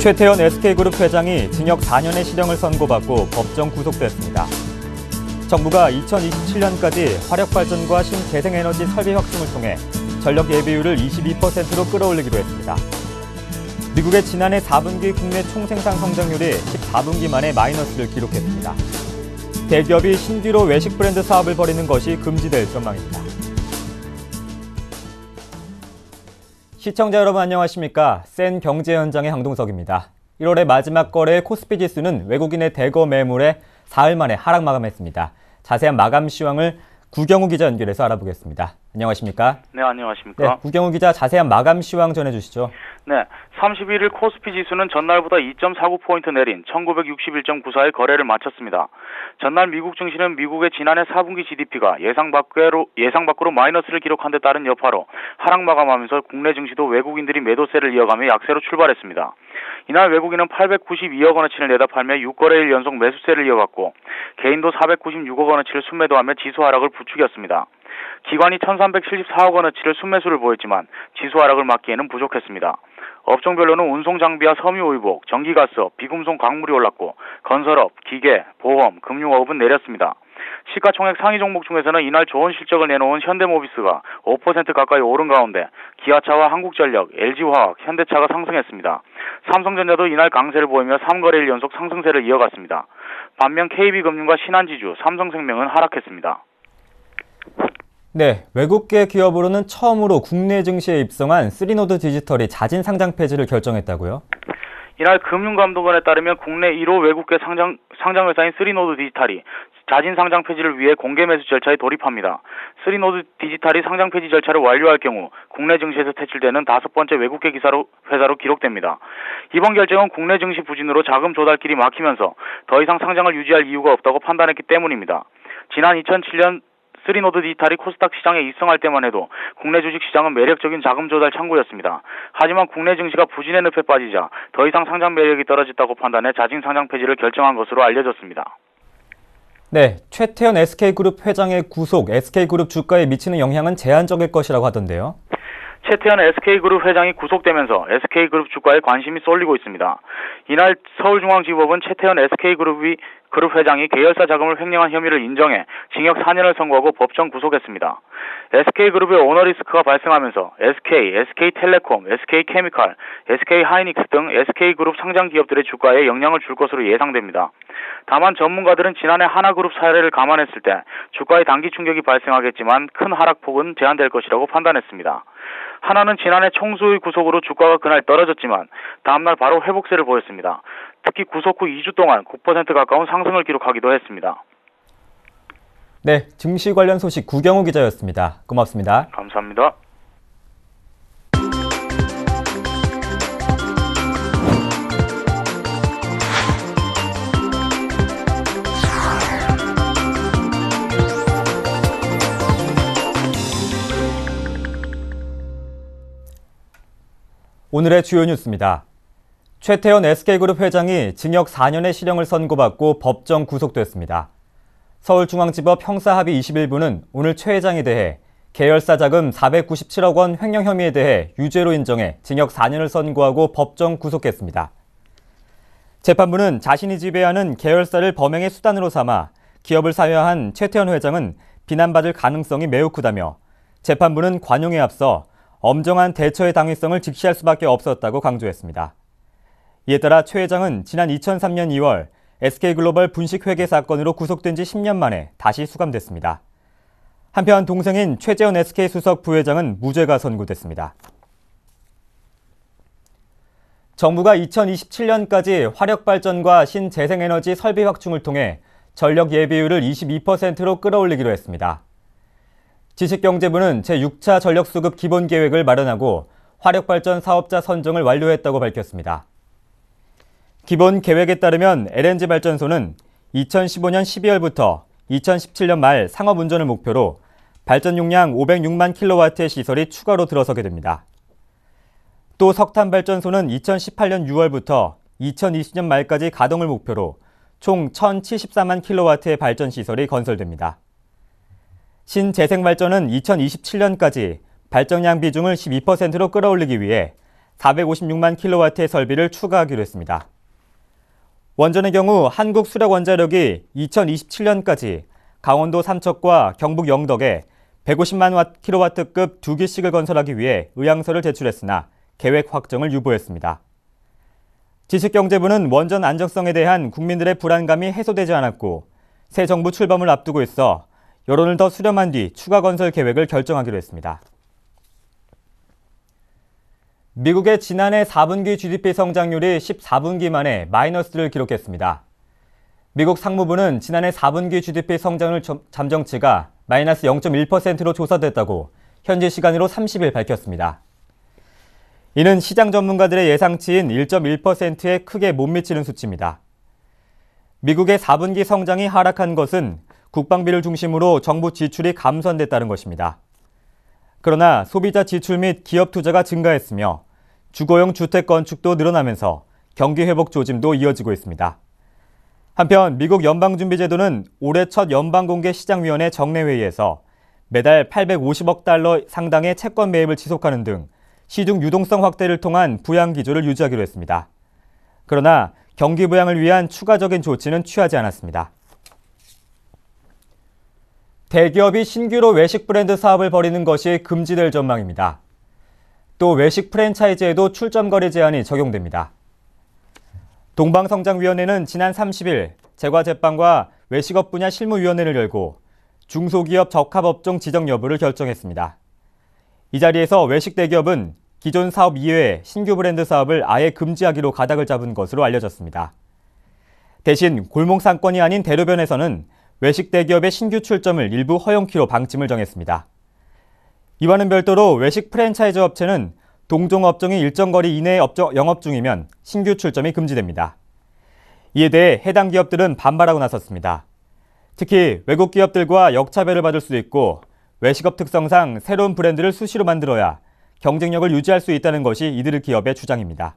최태원 SK그룹 회장이 징역 4년의 실형을 선고받고 법정 구속됐습니다. 정부가 2027년까지 화력발전과 신재생에너지 설비 확충을 통해 전력 예비율을 22%로 끌어올리기로 했습니다. 미국의 지난해 4분기 국내 총생산 성장률이 14분기 만에 마이너스를 기록했습니다. 대기업이 신규로 외식 브랜드 사업을 벌이는 것이 금지될 전망입니다. 시청자 여러분 안녕하십니까? 센 경제 현장의 황동석입니다. 1월의 마지막 거래의 코스피 지수는 외국인의 대거 매물에 사흘 만에 하락 마감했습니다. 자세한 마감 시황을 구경우 기자 연결해서 알아보겠습니다. 안녕하십니까? 네, 안녕하십니까? 네, 구경우 기자 자세한 마감 시황 전해주시죠. 네, 31일 코스피 지수는 전날보다 2.49포인트 내린 1961.94의 거래를 마쳤습니다. 전날 미국 증시는 미국의 지난해 4분기 GDP가 예상 밖으로 마이너스를 기록한 데 따른 여파로 하락 마감하면서 국내 증시도 외국인들이 매도세를 이어가며 약세로 출발했습니다. 이날 외국인은 892억 원어치를 내다 팔며 6거래일 연속 매수세를 이어갔고 개인도 496억 원어치를 순매도하며 지수 하락을 부추겼습니다. 기관이 1374억 원어치를 순매수를 보였지만 지수 하락을 막기에는 부족했습니다. 업종별로는 운송장비와 섬유의복, 전기가스업, 비금속 광물이 올랐고 건설업, 기계, 보험, 금융업은 내렸습니다. 시가총액 상위 종목 중에서는 이날 좋은 실적을 내놓은 현대모비스가 5% 가까이 오른 가운데 기아차와 한국전력, LG화학, 현대차가 상승했습니다. 삼성전자도 이날 강세를 보이며 3거래일 연속 상승세를 이어갔습니다. 반면 KB금융과 신한지주, 삼성생명은 하락했습니다. 네, 외국계 기업으로는 처음으로 국내 증시에 입성한 쓰리노드 디지털이 자진 상장 폐지를 결정했다고요? 이날 금융감독원에 따르면 국내 1호 외국계 상장회사인 쓰리노드 디지털이 자진 상장 폐지를 위해 공개 매수 절차에 돌입합니다. 쓰리노드 디지털이 상장 폐지 절차를 완료할 경우 국내 증시에서 퇴출되는 5번째 외국계 회사로 기록됩니다. 이번 결정은 국내 증시 부진으로 자금 조달길이 막히면서 더 이상 상장을 유지할 이유가 없다고 판단했기 때문입니다. 지난 2007년 쓰리노드 디지털이 코스닥 시장에 입성할 때만 해도 국내 주식시장은 매력적인 자금 조달 창구였습니다. 하지만 국내 증시가 부진의 늪에 빠지자 더 이상 상장 매력이 떨어졌다고 판단해 자진 상장 폐지를 결정한 것으로 알려졌습니다. 네, 최태원 SK그룹 회장의 구속, SK그룹 주가에 미치는 영향은 제한적일 것이라고 하던데요. 최태원 SK그룹 회장이 구속되면서 SK그룹 주가에 관심이 쏠리고 있습니다. 이날 서울중앙지법은 최태원 SK그룹 회장이 계열사 자금을 횡령한 혐의를 인정해 징역 4년을 선고하고 법정 구속했습니다. SK그룹의 오너리스크가 발생하면서 SK, SK텔레콤, SK케미칼, SK하이닉스 등 SK그룹 상장 기업들의 주가에 영향을 줄 것으로 예상됩니다. 다만 전문가들은 지난해 하나그룹 사례를 감안했을 때 주가에 단기 충격이 발생하겠지만 큰 하락폭은 제한될 것이라고 판단했습니다. 하나는 지난해 총수의 구속으로 주가가 그날 떨어졌지만 다음날 바로 회복세를 보였습니다. 특히 구속 후 2주 동안 9% 가까운 상승을 기록하기도 했습니다. 네, 증시 관련 소식 구경우 기자였습니다. 고맙습니다. 감사합니다. 오늘의 주요 뉴스입니다. 최태원 SK그룹 회장이 징역 4년의 실형을 선고받고 법정 구속됐습니다. 서울중앙지법 형사합의 21부는 오늘 최 회장에 대해 계열사 자금 497억 원 횡령 혐의에 대해 유죄로 인정해 징역 4년을 선고하고 법정 구속했습니다. 재판부는 자신이 지배하는 계열사를 범행의 수단으로 삼아 기업을 사유한 최태원 회장은 비난받을 가능성이 매우 크다며 재판부는 관용에 앞서 엄정한 대처의 당위성을 직시할 수밖에 없었다고 강조했습니다. 이에 따라 최 회장은 지난 2003년 2월 SK글로벌 분식회계 사건으로 구속된 지 10년 만에 다시 수감됐습니다. 한편 동생인 최재원 SK 수석 부회장은 무죄가 선고됐습니다. 정부가 2027년까지 화력발전과 신재생에너지 설비 확충을 통해 전력 예비율을 22%로 끌어올리기로 했습니다. 지식경제부는 제6차 전력수급 기본계획을 마련하고 화력발전 사업자 선정을 완료했다고 밝혔습니다. 기본계획에 따르면 LNG 발전소는 2015년 12월부터 2017년 말 상업운전을 목표로 발전 용량 506만 킬로와트의 시설이 추가로 들어서게 됩니다. 또 석탄발전소는 2018년 6월부터 2020년 말까지 가동을 목표로 총 1,074만 킬로와트의 발전 시설이 건설됩니다. 신재생발전은 2027년까지 발전량 비중을 12%로 끌어올리기 위해 456만 킬로와트의 설비를 추가하기로 했습니다. 원전의 경우 한국수력원자력이 2027년까지 강원도 삼척과 경북 영덕에 150만 킬로와트급 2기씩을 건설하기 위해 의향서를 제출했으나 계획 확정을 유보했습니다. 지식경제부는 원전 안정성에 대한 국민들의 불안감이 해소되지 않았고 새 정부 출범을 앞두고 있어 여론을 더 수렴한 뒤 추가 건설 계획을 결정하기로 했습니다. 미국의 지난해 4분기 GDP 성장률이 14분기 만에 마이너스를 기록했습니다. 미국 상무부는 지난해 4분기 GDP 성장률 잠정치가 마이너스 0.1%로 조사됐다고 현지 시간으로 30일 밝혔습니다. 이는 시장 전문가들의 예상치인 1.1%에 크게 못 미치는 수치입니다. 미국의 4분기 성장이 하락한 것은 국방비를 중심으로 정부 지출이 감소한데 따른 것입니다. 그러나 소비자 지출 및 기업 투자가 증가했으며 주거용 주택 건축도 늘어나면서 경기 회복 조짐도 이어지고 있습니다. 한편 미국 연방준비제도는 올해 첫 연방공개시장위원회 정례회의에서 매달 850억 달러 상당의 채권 매입을 지속하는 등 시중 유동성 확대를 통한 부양 기조를 유지하기로 했습니다. 그러나 경기 부양을 위한 추가적인 조치는 취하지 않았습니다. 대기업이 신규로 외식 브랜드 사업을 벌이는 것이 금지될 전망입니다. 또 외식 프랜차이즈에도 출점거리 제한이 적용됩니다. 동방성장위원회는 지난 30일 제과제빵과 외식업 분야 실무위원회를 열고 중소기업 적합업종 지정 여부를 결정했습니다. 이 자리에서 외식 대기업은 기존 사업 이외에 신규 브랜드 사업을 아예 금지하기로 가닥을 잡은 것으로 알려졌습니다. 대신 골목상권이 아닌 대로변에서는 외식 대기업의 신규 출점을 일부 허용키로 방침을 정했습니다. 이와는 별도로 외식 프랜차이즈 업체는 동종 업종이 일정 거리 이내에 영업 중이면 신규 출점이 금지됩니다. 이에 대해 해당 기업들은 반발하고 나섰습니다. 특히 외국 기업들과 역차별을 받을 수 있고 외식업 특성상 새로운 브랜드를 수시로 만들어야 경쟁력을 유지할 수 있다는 것이 이들 기업의 주장입니다.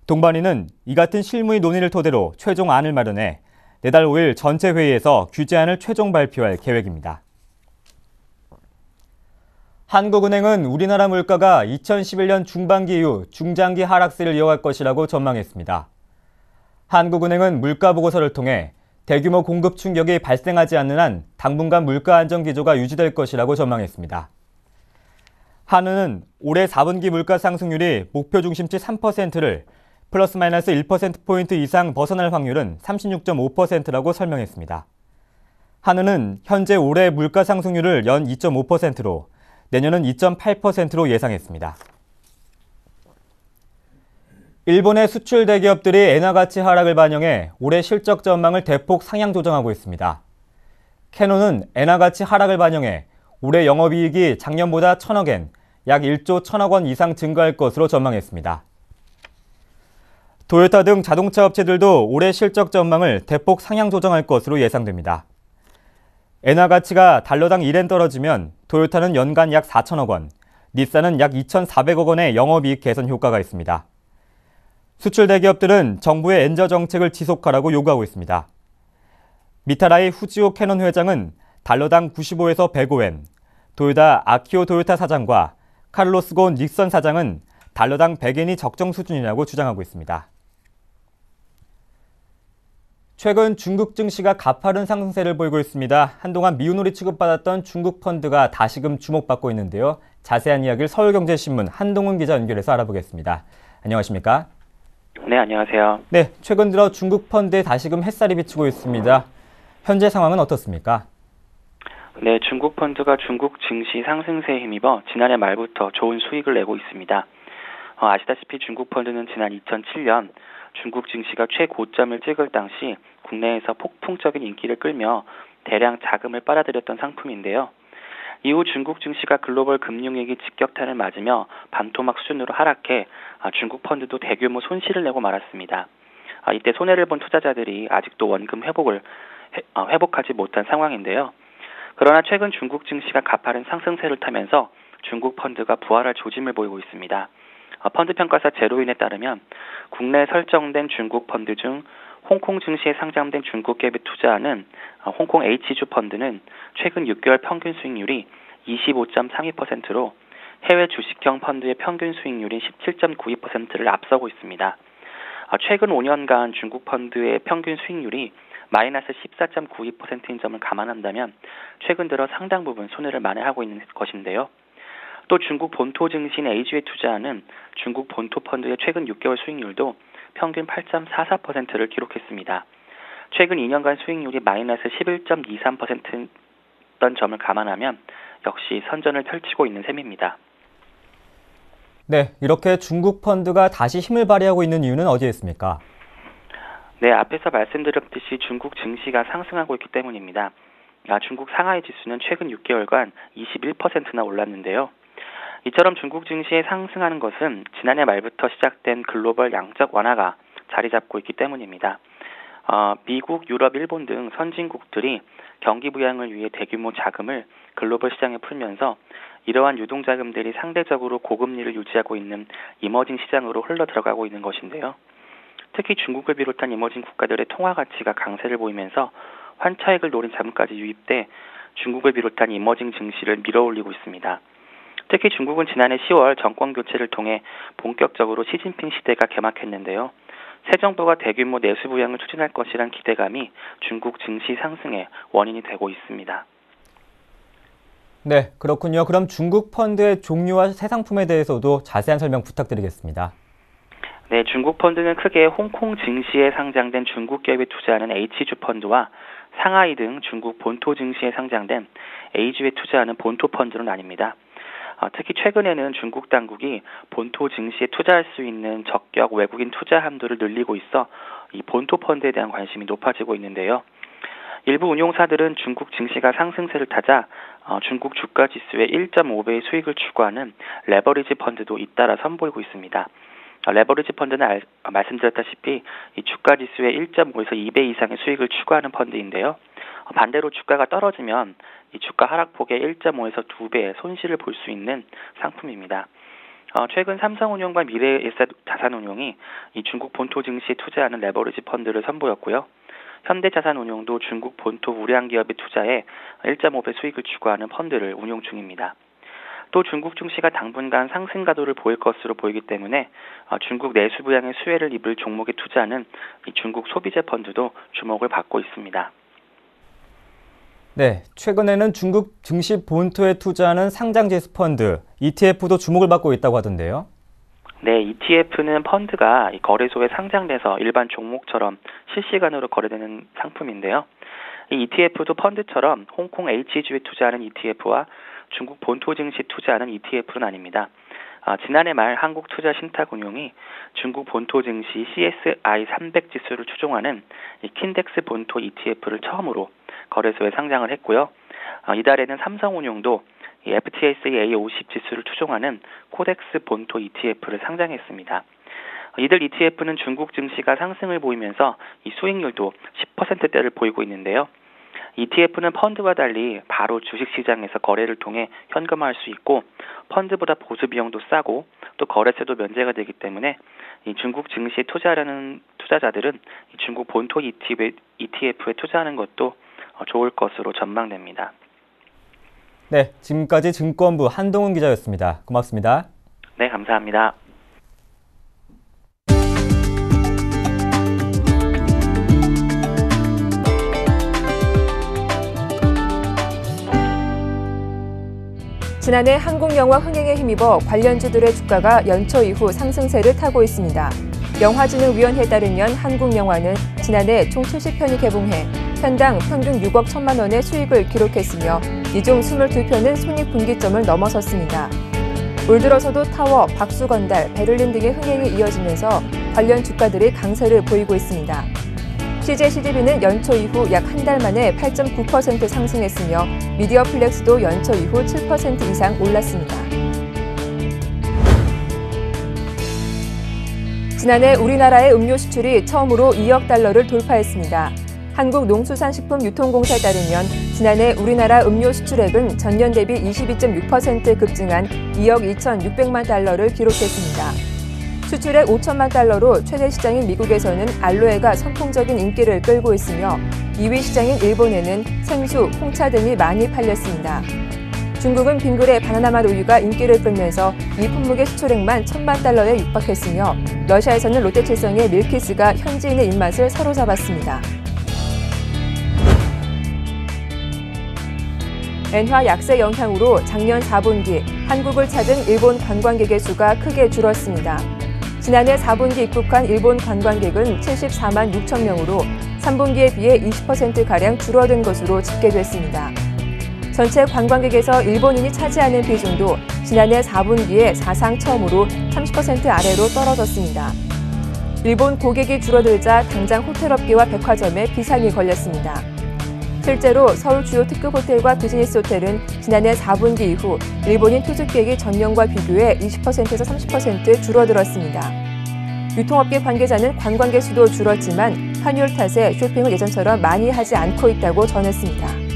동반인은 이 같은 실무의 논의를 토대로 최종 안을 마련해 내달 5일 전체 회의에서 규제안을 최종 발표할 계획입니다. 한국은행은 우리나라 물가가 2011년 중반기 이후 중장기 하락세를 이어갈 것이라고 전망했습니다. 한국은행은 물가 보고서를 통해 대규모 공급 충격이 발생하지 않는 한 당분간 물가 안정 기조가 유지될 것이라고 전망했습니다. 한은은 올해 4분기 물가 상승률이 목표 중심치 3%를 플러스 마이너스 1%포인트 이상 벗어날 확률은 36.5%라고 설명했습니다. 한은은 현재 올해 물가 상승률을 연 2.5%로 내년은 2.8%로 예상했습니다. 일본의 수출 대기업들이 엔화 가치 하락을 반영해 올해 실적 전망을 대폭 상향 조정하고 있습니다. 캐논은 엔화 가치 하락을 반영해 올해 영업이익이 작년보다 1,000억 엔, 약 1조 1,000억 원 이상 증가할 것으로 전망했습니다. 도요타 등 자동차 업체들도 올해 실적 전망을 대폭 상향 조정할 것으로 예상됩니다. 엔화 가치가 달러당 1엔 떨어지면 도요타는 연간 약 4,000억 원, 닛산은 약 2,400억 원의 영업이익 개선 효과가 있습니다. 수출 대기업들은 정부의 엔저 정책을 지속하라고 요구하고 있습니다. 미타라이 후지오 캐논 회장은 달러당 95에서 105엔, 도요타 아키오 도요타 사장과 카를로스 고 닉선 사장은 달러당 100엔이 적정 수준이라고 주장하고 있습니다. 최근 중국 증시가 가파른 상승세를 보이고 있습니다. 한동안 미운오리 취급받았던 중국 펀드가 다시금 주목받고 있는데요. 자세한 이야기를 서울경제신문 한동훈 기자 연결해서 알아보겠습니다. 안녕하십니까? 네, 안녕하세요. 네, 최근 들어 중국 펀드에 다시금 햇살이 비치고 있습니다. 현재 상황은 어떻습니까? 네, 중국 펀드가 중국 증시 상승세에 힘입어 지난해 말부터 좋은 수익을 내고 있습니다. 아시다시피 중국 펀드는 지난 2007년 중국 증시가 최고점을 찍을 당시 국내에서 폭풍적인 인기를 끌며 대량 자금을 빨아들였던 상품인데요. 이후 중국 증시가 글로벌 금융위기 직격탄을 맞으며 반토막 수준으로 하락해 중국 펀드도 대규모 손실을 내고 말았습니다. 이때 손해를 본 투자자들이 아직도 원금 회복하지 못한 상황인데요. 그러나 최근 중국 증시가 가파른 상승세를 타면서 중국 펀드가 부활할 조짐을 보이고 있습니다. 펀드 평가사 제로인에 따르면 국내 설정된 중국 펀드 중 홍콩 증시에 상장된 중국 기업에 투자하는 홍콩 H주 펀드는 최근 6개월 평균 수익률이 25.32%로 해외 주식형 펀드의 평균 수익률인 17.92%를 앞서고 있습니다. 최근 5년간 중국 펀드의 평균 수익률이 마이너스 14.92%인 점을 감안한다면 최근 들어 상당 부분 손해를 만회하고 있는 것인데요. 또 중국 본토 증시인 A주에 투자하는 중국 본토 펀드의 최근 6개월 수익률도 평균 8.44%를 기록했습니다. 최근 2년간 수익률이 마이너스 11.23%였던 점을 감안하면 역시 선전을 펼치고 있는 셈입니다. 네, 이렇게 중국 펀드가 다시 힘을 발휘하고 있는 이유는 어디에 있습니까? 네, 앞에서 말씀드렸듯이 중국 증시가 상승하고 있기 때문입니다. 중국 상하이 지수는 최근 6개월간 21%나 올랐는데요. 이처럼 중국 증시에 상승하는 것은 지난해 말부터 시작된 글로벌 양적 완화가 자리 잡고 있기 때문입니다. 미국, 유럽, 일본 등 선진국들이 경기 부양을 위해 대규모 자금을 글로벌 시장에 풀면서 이러한 유동자금들이 상대적으로 고금리를 유지하고 있는 이머징 시장으로 흘러 들어가고 있는 것인데요. 특히 중국을 비롯한 이머징 국가들의 통화 가치가 강세를 보이면서 환차익을 노린 자금까지 유입돼 중국을 비롯한 이머징 증시를 밀어올리고 있습니다. 특히 중국은 지난해 10월 정권 교체를 통해 본격적으로 시진핑 시대가 개막했는데요. 새 정부가 대규모 내수 부양을 추진할 것이란 기대감이 중국 증시 상승의 원인이 되고 있습니다. 네, 그렇군요. 그럼 중국 펀드의 종류와 새 상품에 대해서도 자세한 설명 부탁드리겠습니다. 네, 중국 펀드는 크게 홍콩 증시에 상장된 중국 기업에 투자하는 H주 펀드와 상하이 등 중국 본토 증시에 상장된 A주에 투자하는 본토 펀드로 나뉩니다. 특히 최근에는 중국 당국이 본토 증시에 투자할 수 있는 적격 외국인 투자 한도를 늘리고 있어 이 본토 펀드에 대한 관심이 높아지고 있는데요. 일부 운용사들은 중국 증시가 상승세를 타자 중국 주가 지수의 1.5배의 수익을 추구하는 레버리지 펀드도 잇따라 선보이고 있습니다. 레버리지 펀드는 말씀드렸다시피 이 주가 지수의 1.5에서 2배 이상의 수익을 추구하는 펀드인데요. 반대로 주가가 떨어지면 이 주가 하락폭의 1.5에서 2배의 손실을 볼 수 있는 상품입니다. 최근 삼성운용과 미래에셋 자산운용이 이 중국 본토 증시에 투자하는 레버리지 펀드를 선보였고요. 현대자산운용도 중국 본토 우량 기업에 투자해 1.5배 수익을 추구하는 펀드를 운용 중입니다. 또 중국 증시가 당분간 상승 가도를 보일 것으로 보이기 때문에 중국 내수 부양의 수혜를 입을 종목에 투자하는 이 중국 소비재 펀드도 주목을 받고 있습니다. 네, 최근에는 중국 증시 본토에 투자하는 상장지수 펀드, ETF도 주목을 받고 있다고 하던데요. 네, ETF는 펀드가 거래소에 상장돼서 일반 종목처럼 실시간으로 거래되는 상품인데요. 이 ETF도 펀드처럼 홍콩 H주에 투자하는 ETF와 중국 본토 증시 투자하는 ETF는 아닙니다. 지난해 말 한국투자신탁운용이 중국 본토 증시 CSI 300 지수를 추종하는 이 킨덱스 본토 ETF를 처음으로 거래소에 상장을 했고요. 이달에는 삼성운용도 이 FTSE A50 지수를 추종하는 코덱스 본토 ETF를 상장했습니다. 이들 ETF는 중국 증시가 상승을 보이면서 이 수익률도 10%대를 보이고 있는데요. ETF는 펀드와 달리 바로 주식시장에서 거래를 통해 현금화할 수 있고 펀드보다 보수 비용도 싸고 또 거래세도 면제가 되기 때문에 이 중국 증시에 투자하려는 투자자들은 이 중국 본토 ETF에 투자하는 것도 좋을 것으로 전망됩니다. 네, 지금까지 증권부 한동훈 기자였습니다. 고맙습니다. 네, 감사합니다. 지난해 한국 영화 흥행에 힘입어 관련주들의 주가가 연초 이후 상승세를 타고 있습니다. 영화진흥위원회에 따르면 한국 영화는 지난해 총 70편이 개봉해 편당 평균 6억 1천만 원의 수익을 기록했으며 이 중 22편은 손익분기점을 넘어섰습니다. 올 들어서도 타워, 박수건달, 베를린 등의 흥행이 이어지면서 관련 주가들이 강세를 보이고 있습니다. CJ-CGV는 연초 이후 약 한 달 만에 8.9% 상승했으며 미디어플렉스도 연초 이후 7% 이상 올랐습니다. 지난해 우리나라의 음료 수출이 처음으로 2억 달러를 돌파했습니다. 한국농수산식품유통공사에 따르면 지난해 우리나라 음료 수출액은 전년 대비 22.6% 급증한 2억 2,600만 달러를 기록했습니다. 수출액 5천만 달러로 최대 시장인 미국에서는 알로에가 선풍적인 인기를 끌고 있으며 2위 시장인 일본에는 생수, 홍차 등이 많이 팔렸습니다. 중국은 빙그레 바나나맛 우유가 인기를 끌면서 이 품목의 수출액만 1천만 달러에 육박했으며 러시아에서는 롯데칠성의 밀키스가 현지인의 입맛을 사로잡았습니다. 엔화 약세 영향으로 작년 4분기 한국을 찾은 일본 관광객의 수가 크게 줄었습니다. 지난해 4분기 입국한 일본 관광객은 74만 6천 명으로 3분기에 비해 20%가량 줄어든 것으로 집계됐습니다. 전체 관광객에서 일본인이 차지하는 비중도 지난해 4분기에 사상 처음으로 30% 아래로 떨어졌습니다. 일본 고객이 줄어들자 당장 호텔업계와 백화점에 비상이 걸렸습니다. 실제로 서울 주요 특급 호텔과 비즈니스 호텔은 지난해 4분기 이후 일본인 투숙객이 전년과 비교해 20%에서 30% 줄어들었습니다. 유통업계 관계자는 관광객 수도 줄었지만 환율 탓에 쇼핑을 예전처럼 많이 하지 않고 있다고 전했습니다.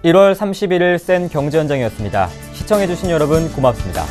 (1월 31일) 센 경제 현장이었습니다. 시청해주신 여러분 고맙습니다.